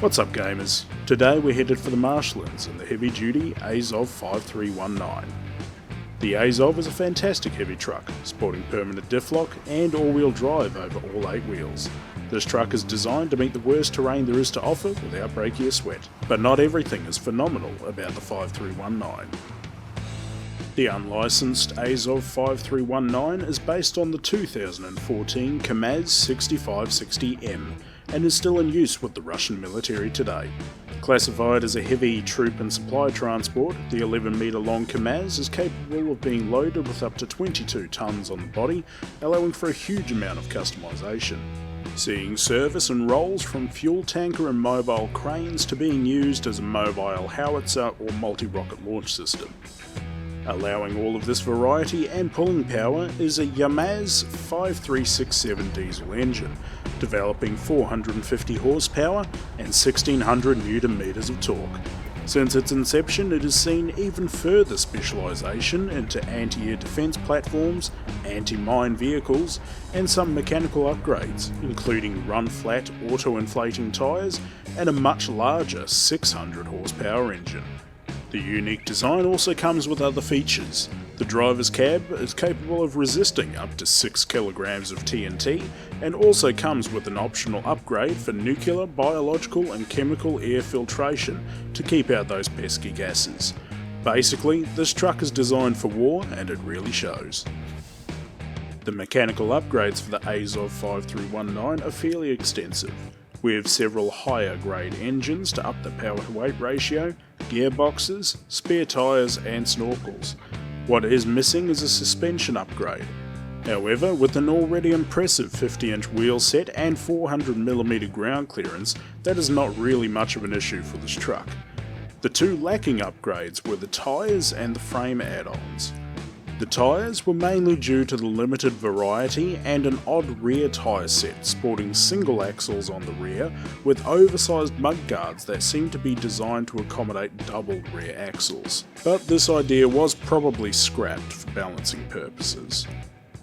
What's up gamers? Today we're headed for the marshlands in the heavy duty Azov 5319. The Azov is a fantastic heavy truck, sporting permanent diff lock and all-wheel drive over all 8 wheels. This truck is designed to meet the worst terrain there is to offer without breaking a sweat, but not everything is phenomenal about the 5319. The unlicensed Azov 5319 is based on the 2014 KAMAZ 6560M and is still in use with the Russian military today. Classified as a heavy troop and supply transport, the 11-metre long KAMAZ is capable of being loaded with up to 22 tonnes on the body, allowing for a huge amount of customisation. Seeing service and roles from fuel tanker and mobile cranes to being used as a mobile howitzer or multi-rocket launch system. Allowing all of this variety and pulling power is a YAMAZ 5367 diesel engine, developing 450 horsepower and 1600 Nm of torque. Since its inception, it has seen even further specialisation into anti-air defence platforms, anti-mine vehicles, and some mechanical upgrades, including run-flat auto-inflating tyres and a much larger 600 horsepower engine. The unique design also comes with other features. The driver's cab is capable of resisting up to 6 kg of TNT and also comes with an optional upgrade for nuclear, biological and chemical air filtration to keep out those pesky gases. Basically, this truck is designed for war and it really shows. The mechanical upgrades for the Azov 5319 are fairly extensive. We have several higher grade engines to up the power to weight ratio, gearboxes, spare tyres and snorkels. What is missing is a suspension upgrade. However, with an already impressive 50-inch wheel set and 400mm ground clearance, that is not really much of an issue for this truck. The two lacking upgrades were the tyres and the frame add-ons. The tyres were mainly due to the limited variety and an odd rear tyre set sporting single axles on the rear with oversized mudguards that seemed to be designed to accommodate double rear axles. But this idea was probably scrapped for balancing purposes.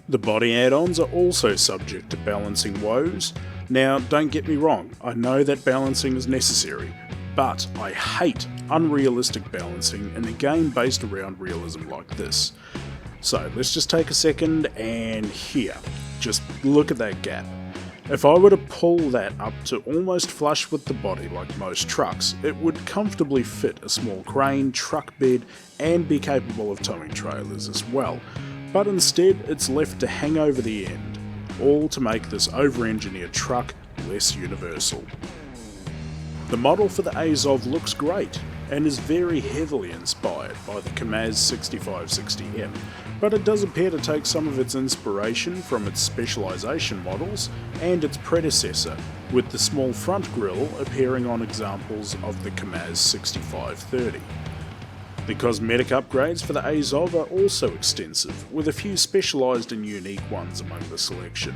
The body add-ons are also subject to balancing woes. Now don't get me wrong, I know that balancing is necessary, but I hate unrealistic balancing in a game based around realism like this. So let's just take a second and here, just look at that gap. If I were to pull that up to almost flush with the body like most trucks, it would comfortably fit a small crane, truck bed and be capable of towing trailers as well. But instead it's left to hang over the end, all to make this over-engineered truck less universal. The model for the Azov looks great and is very heavily inspired by the KAMAZ 6560M, but it does appear to take some of its inspiration from its specialisation models and its predecessor, with the small front grille appearing on examples of the KAMAZ 6530. The cosmetic upgrades for the Azov are also extensive, with a few specialised and unique ones among the selection.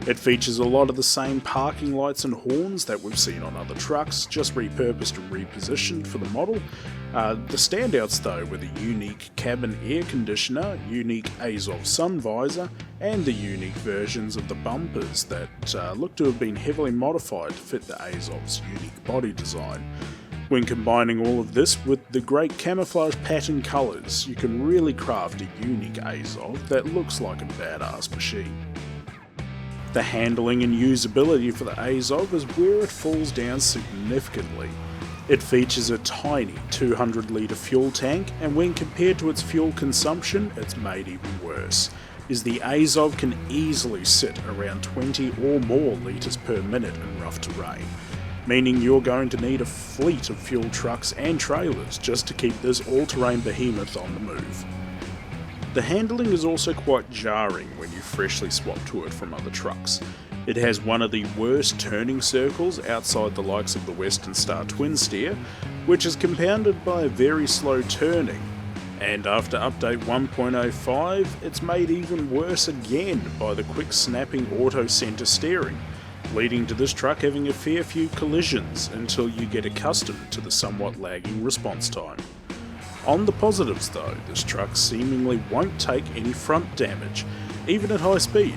It features a lot of the same parking lights and horns that we've seen on other trucks, just repurposed and repositioned for the model. The standouts though were the unique cabin air conditioner, unique Azov sun visor, and the unique versions of the bumpers that look to have been heavily modified to fit the Azov's unique body design. When combining all of this with the great camouflage pattern colours, you can really craft a unique Azov that looks like a badass machine. The handling and usability for the Azov is where it falls down significantly. It features a tiny 200 litre fuel tank, and when compared to its fuel consumption, it's made even worse, as the Azov can easily sit around 20 or more litres per minute in rough terrain, meaning you're going to need a fleet of fuel trucks and trailers just to keep this all-terrain behemoth on the move. The handling is also quite jarring when you freshly swap to it from other trucks. It has one of the worst turning circles outside the likes of the Western Star Twin Steer, which is compounded by a very slow turning, and after update 1.05 it's made even worse again by the quick snapping auto centre steering, leading to this truck having a fair few collisions until you get accustomed to the somewhat lagging response time. On the positives though, this truck seemingly won't take any front damage, even at high speed,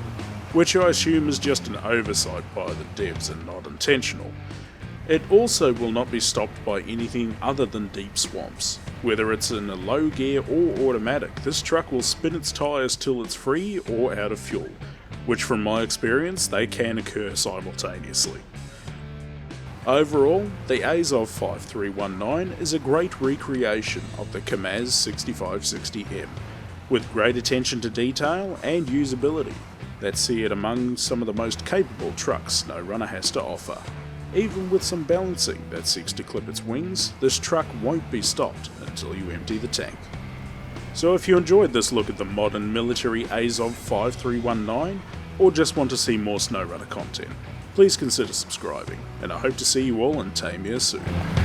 which I assume is just an oversight by the devs and not intentional. It also will not be stopped by anything other than deep swamps. Whether it's in a low gear or automatic, this truck will spin its tyres till it's free or out of fuel, which from my experience they can occur simultaneously. Overall, the Azov 5319 is a great recreation of the Kamaz 6560M, with great attention to detail and usability that see it among some of the most capable trucks SnowRunner has to offer. Even with some balancing that seeks to clip its wings, this truck won't be stopped until you empty the tank. So if you enjoyed this look at the modern military Azov 5319, or just want to see more SnowRunner content, please consider subscribing, and I hope to see you all in Tamir soon.